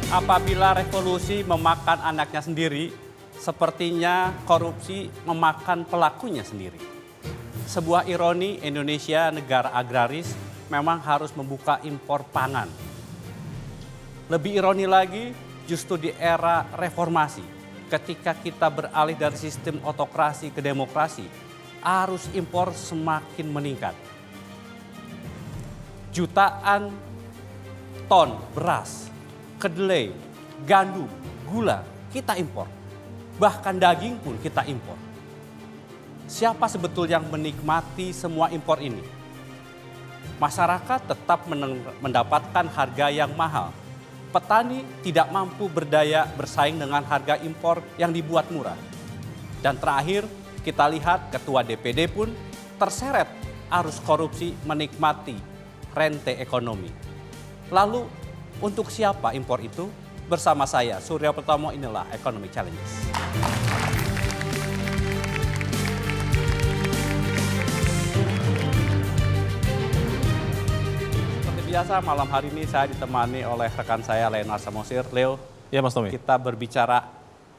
Apabila revolusi memakan anaknya sendiri, sepertinya korupsi memakan pelakunya sendiri. Sebuah ironi, Indonesia negara agraris memang harus membuka impor pangan. Lebih ironi lagi, justru di era reformasi, ketika kita beralih dari sistem otokrasi ke demokrasi, arus impor semakin meningkat. Jutaan ton beras, kedelai, gandum, gula kita impor. Bahkan daging pun kita impor. Siapa sebetulnya yang menikmati semua impor ini? Masyarakat tetap mendapatkan harga yang mahal. Petani tidak mampu berdaya bersaing dengan harga impor yang dibuat murah. Dan terakhir, kita lihat ketua DPD pun terseret arus korupsi menikmati rente ekonomi. Lalu untuk siapa impor itu? Bersama saya, Surya Pratomo, inilah Economic Challenges. Seperti biasa, malam hari ini saya ditemani oleh rekan saya, Leonard Samosir. Leo, ya Mas Tommy. Kita berbicara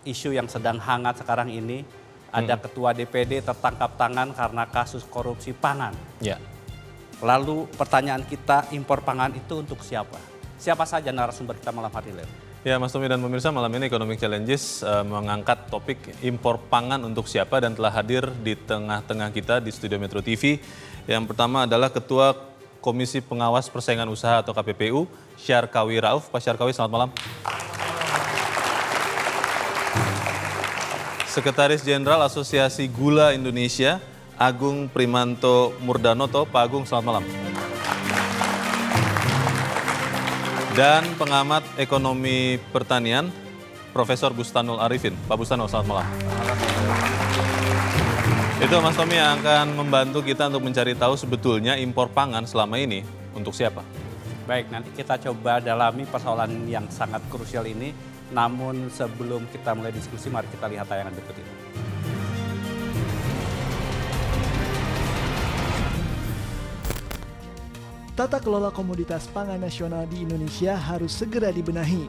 isu yang sedang hangat sekarang ini. Ada ketua DPD tertangkap tangan karena kasus korupsi pangan. Ya. Lalu pertanyaan kita, impor pangan itu untuk siapa? Siapa saja narasumber kita malam hari ini, Leo? Ya Mas Tommy dan pemirsa, malam ini Economic Challenges mengangkat topik impor pangan untuk siapa dan telah hadir di tengah-tengah kita di Studio Metro TV. Yang pertama adalah Ketua Komisi Pengawas Persaingan Usaha atau KPPU, Syarkawi Rauf. Pak Syarkawi, selamat malam. Sekretaris Jenderal Asosiasi Gula Indonesia, Agung Primanto Murdanoto. Pak Agung, selamat malam. Dan pengamat ekonomi pertanian, Profesor Bustanul Arifin. Pak Bustanul, selamat malam. Itu Mas Tommy yang akan membantu kita untuk mencari tahu sebetulnya impor pangan selama ini untuk siapa. Baik, nanti kita coba dalami persoalan yang sangat krusial ini. Namun sebelum kita mulai diskusi, mari kita lihat tayangan berikut ini. Tata kelola komoditas pangan nasional di Indonesia harus segera dibenahi.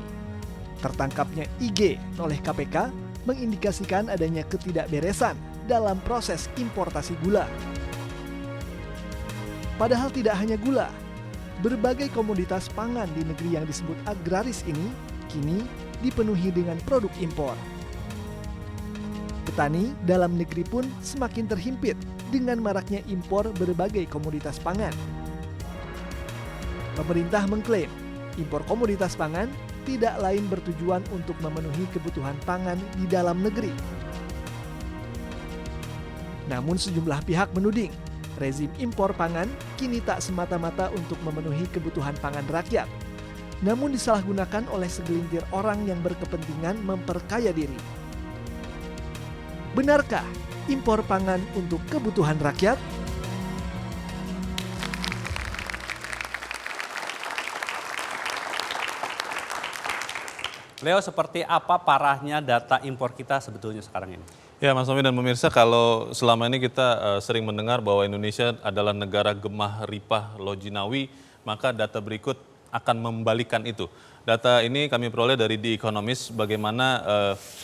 Tertangkapnya IG oleh KPK mengindikasikan adanya ketidakberesan dalam proses importasi gula. Padahal tidak hanya gula, berbagai komoditas pangan di negeri yang disebut agraris ini kini dipenuhi dengan produk impor. Petani dalam negeri pun semakin terhimpit dengan maraknya impor berbagai komoditas pangan. Pemerintah mengklaim impor komoditas pangan tidak lain bertujuan untuk memenuhi kebutuhan pangan di dalam negeri. Namun sejumlah pihak menuding rezim impor pangan kini tak semata-mata untuk memenuhi kebutuhan pangan rakyat, namun disalahgunakan oleh segelintir orang yang berkepentingan memperkaya diri. Benarkah impor pangan untuk kebutuhan rakyat? Leo, seperti apa parahnya data impor kita sebetulnya sekarang ini? Ya Mas Tommy dan pemirsa, kalau selama ini kita sering mendengar bahwa Indonesia adalah negara gemah ripah lojinawi, maka data berikut akan membalikan itu. Data ini kami peroleh dari The Economist, bagaimana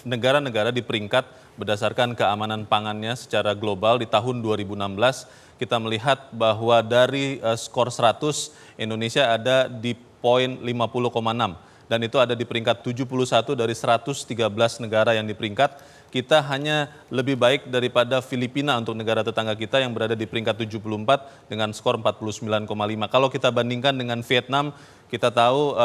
negara-negara di peringkat berdasarkan keamanan pangannya secara global di tahun 2016. Kita melihat bahwa dari skor 100, Indonesia ada di poin 50,6. Dan itu ada di peringkat 71 dari 113 negara yang di peringkat. Kita hanya lebih baik daripada Filipina untuk negara tetangga kita yang berada di peringkat 74 dengan skor 49,5. Kalau kita bandingkan dengan Vietnam, kita tahu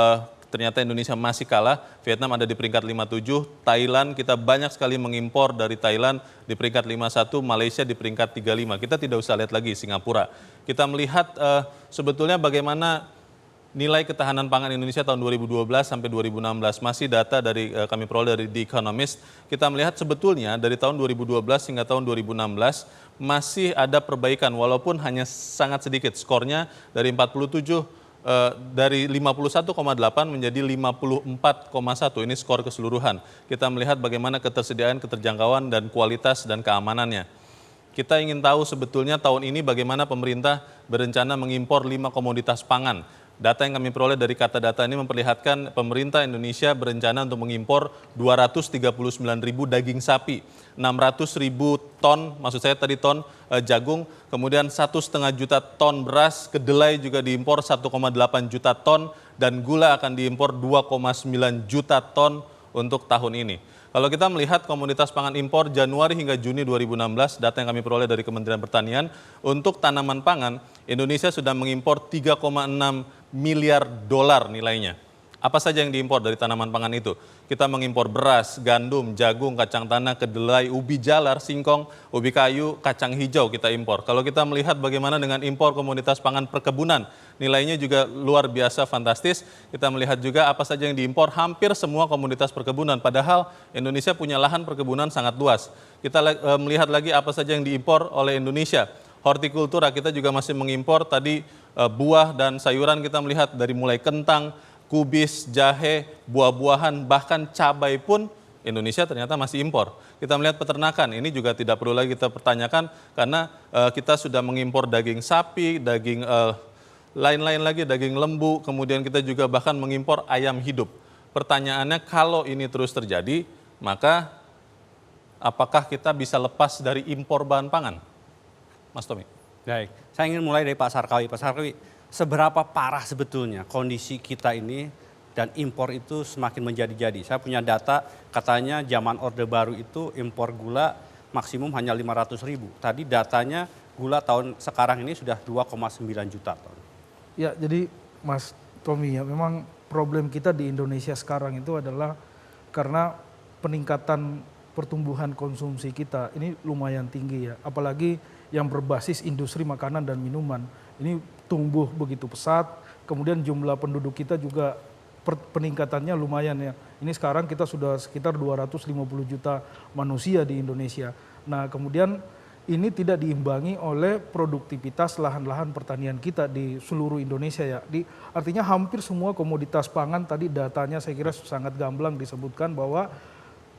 ternyata Indonesia masih kalah. Vietnam ada di peringkat 57, Thailand kita banyak sekali mengimpor dari Thailand di peringkat 51, Malaysia di peringkat 35. Kita tidak usah lihat lagi Singapura. Kita melihat sebetulnya bagaimana nilai ketahanan pangan Indonesia tahun 2012 sampai 2016, masih data dari kami peroleh dari The Economist. Kita melihat sebetulnya dari tahun 2012 hingga tahun 2016 masih ada perbaikan walaupun hanya sangat sedikit. Skornya dari 47 dari 51,8 menjadi 54,1. Ini skor keseluruhan. Kita melihat bagaimana ketersediaan, keterjangkauan dan kualitas dan keamanannya. Kita ingin tahu sebetulnya tahun ini bagaimana pemerintah berencana mengimpor 5 komoditas pangan. Data yang kami peroleh dari Kata Data ini memperlihatkan pemerintah Indonesia berencana untuk mengimpor 239.000 daging sapi, 600.000 ton, maksud saya tadi ton jagung, kemudian 1,5 juta ton beras, kedelai juga diimpor 1,8 juta ton, dan gula akan diimpor 2,9 juta ton untuk tahun ini. Kalau kita melihat komoditas pangan impor Januari hingga Juni 2016, data yang kami peroleh dari Kementerian Pertanian, untuk tanaman pangan, Indonesia sudah mengimpor 3,6 miliar dolar nilainya. Apa saja yang diimpor dari tanaman pangan itu? Kita mengimpor beras, gandum, jagung, kacang tanah, kedelai, ubi jalar, singkong, ubi kayu, kacang hijau kita impor. Kalau kita melihat bagaimana dengan impor komoditas pangan perkebunan, nilainya juga luar biasa fantastis. Kita melihat juga apa saja yang diimpor, hampir semua komoditas perkebunan. Padahal Indonesia punya lahan perkebunan sangat luas. Kita melihat lagi apa saja yang diimpor oleh Indonesia. Hortikultura kita juga masih mengimpor, tadi buah dan sayuran kita melihat dari mulai kentang, kubis, jahe, buah-buahan, bahkan cabai pun Indonesia ternyata masih impor. Kita melihat peternakan, ini juga tidak perlu lagi kita pertanyakan karena kita sudah mengimpor daging sapi, daging lain-lain lagi, daging lembu, kemudian kita juga bahkan mengimpor ayam hidup. Pertanyaannya kalau ini terus terjadi, maka apakah kita bisa lepas dari impor bahan pangan? Mas Tommy. Baik, saya ingin mulai dari Pak Sarkawi. Pak Sarkawi, seberapa parah sebetulnya kondisi kita ini dan impor itu semakin menjadi-jadi. Saya punya data, katanya zaman Orde Baru itu impor gula maksimum hanya 500.000. Tadi datanya gula tahun sekarang ini sudah 2,9 juta ton. Ya, jadi Mas Tommy, ya memang problem kita di Indonesia sekarang itu adalah karena peningkatan pertumbuhan konsumsi kita ini lumayan tinggi ya, apalagi yang berbasis industri makanan dan minuman. Ini tumbuh begitu pesat, kemudian jumlah penduduk kita juga peningkatannya lumayan ya. Ini sekarang kita sudah sekitar 250 juta manusia di Indonesia. Nah, kemudian ini tidak diimbangi oleh produktivitas lahan-lahan pertanian kita di seluruh Indonesia ya. Artinya hampir semua komoditas pangan, tadi datanya saya kira sangat gamblang disebutkan bahwa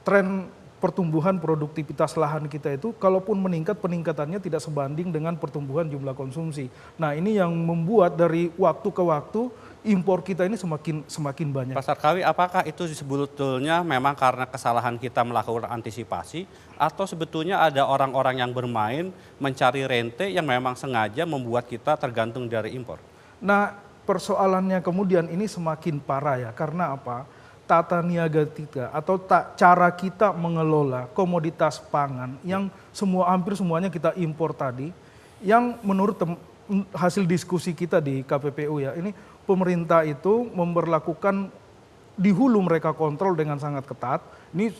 tren pertumbuhan produktivitas lahan kita itu kalaupun meningkat, peningkatannya tidak sebanding dengan pertumbuhan jumlah konsumsi. Nah, ini yang membuat dari waktu ke waktu impor kita ini semakin banyak. Pak Sarkawi, apakah itu sebetulnya memang karena kesalahan kita melakukan antisipasi atau sebetulnya ada orang-orang yang bermain mencari rente yang memang sengaja membuat kita tergantung dari impor? Nah, persoalannya kemudian ini semakin parah ya, karena apa? Tata niaga kita atau cara kita mengelola komoditas pangan yang hampir semuanya kita impor tadi, yang menurut hasil diskusi kita di KPPU ya, ini pemerintah itu memberlakukan di hulu mereka kontrol dengan sangat ketat. Ini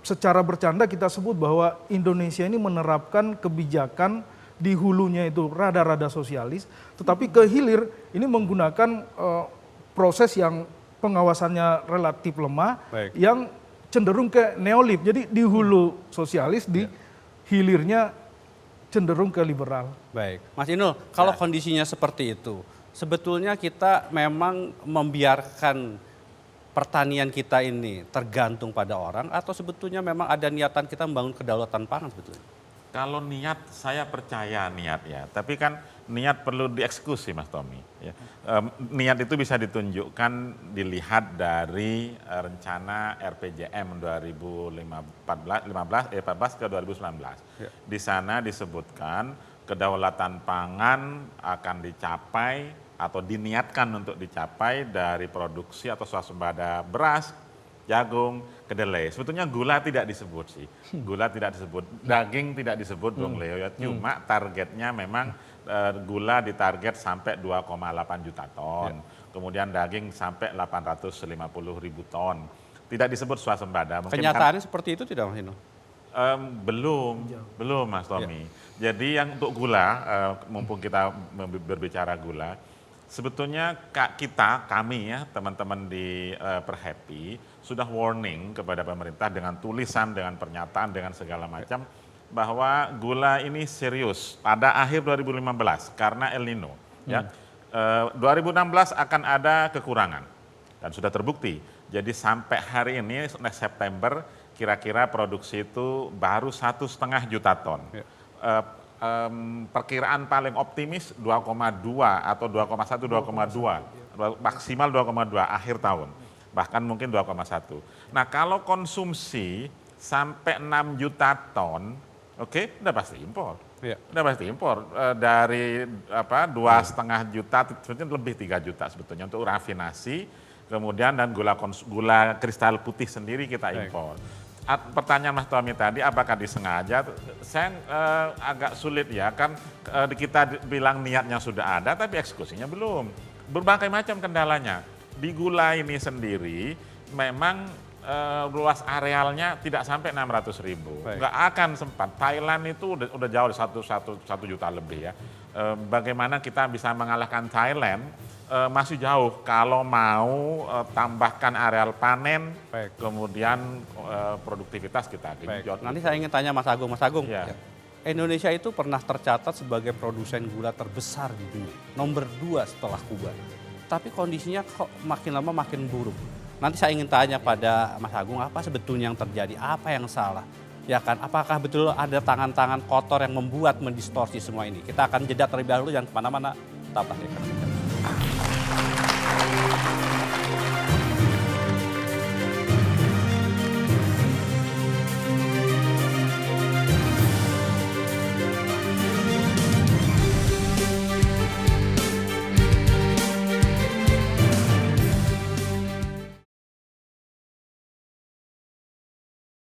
secara bercanda kita sebut bahwa Indonesia ini menerapkan kebijakan di hulunya itu rada-rada sosialis, tetapi ke hilir ini menggunakan proses yang pengawasannya relatif lemah. Baik. Yang cenderung ke neolib. Jadi di hulu sosialis, di hilirnya cenderung ke liberal. Baik, Mas Inul, kalau kondisinya seperti itu, sebetulnya kita memang membiarkan pertanian kita ini tergantung pada orang atau sebetulnya memang ada niatan kita membangun kedaulatan pangan sebetulnya? Kalau niat, saya percaya niat ya, tapi kan niat perlu dieksekusi Mas Tommy. Ya. Niat itu bisa ditunjukkan, dilihat dari rencana RPJM 2014 ke 2019. Ya. Di sana disebutkan kedaulatan pangan akan dicapai atau diniatkan untuk dicapai dari produksi atau swasembada beras, jagung, kedelai. Sebetulnya gula tidak disebut sih. Gula tidak disebut, daging tidak disebut Bung Leo ya. Cuma targetnya memang gula ditarget sampai 2,8 juta ton. Kemudian daging sampai 850.000 ton. Tidak disebut swasembada. Kenyataannya seperti itu tidak Mas Inul? Belum Mas Tommy. Jadi yang untuk gula, mumpung kita berbicara gula, sebetulnya kami ya teman-teman di Perhappy sudah warning kepada pemerintah dengan tulisan, dengan pernyataan, dengan segala macam bahwa gula ini serius pada akhir 2015 karena El Nino. Ya, 2016 akan ada kekurangan dan sudah terbukti. Jadi sampai hari ini September kira-kira produksi itu baru 1,5 juta ton. perkiraan paling optimis 2,2 atau 2,1, 2,2, maksimal 2,2 akhir tahun, bahkan mungkin 2,1. Nah kalau konsumsi sampai 6 juta ton, oke, udah pasti impor. Iya. Udah pasti impor. Dari 2,5 juta, sebetulnya lebih 3 juta sebetulnya untuk rafinasi, kemudian dan gula kristal putih sendiri kita impor. Pertanyaan Mas Tommy tadi, apakah disengaja? Saya agak sulit ya, kan kita bilang niatnya sudah ada, tapi eksekusinya belum. Berbagai macam kendalanya. Di gula ini sendiri, memang luas arealnya tidak sampai 600.000. Nggak akan sempat. Thailand itu udah jauh 1 juta lebih ya. Bagaimana kita bisa mengalahkan Thailand? Masih jauh kalau mau tambahkan areal panen, kemudian produktivitas kita genjot. Nanti saya ingin tanya Mas Agung. Mas Agung, Ya. Indonesia itu pernah tercatat sebagai produsen gula terbesar di dunia. Nomor 2 setelah Kuba. Tapi kondisinya kok makin lama makin buruk. Nanti saya ingin tanya pada Mas Agung, apa sebetulnya yang terjadi? Apa yang salah? Ya kan, apakah betul ada tangan-tangan kotor yang membuat mendistorsi semua ini? Kita akan jeda terlebih dahulu, jangan kemana-mana. Tetaplah di Ekonomi Cerdas.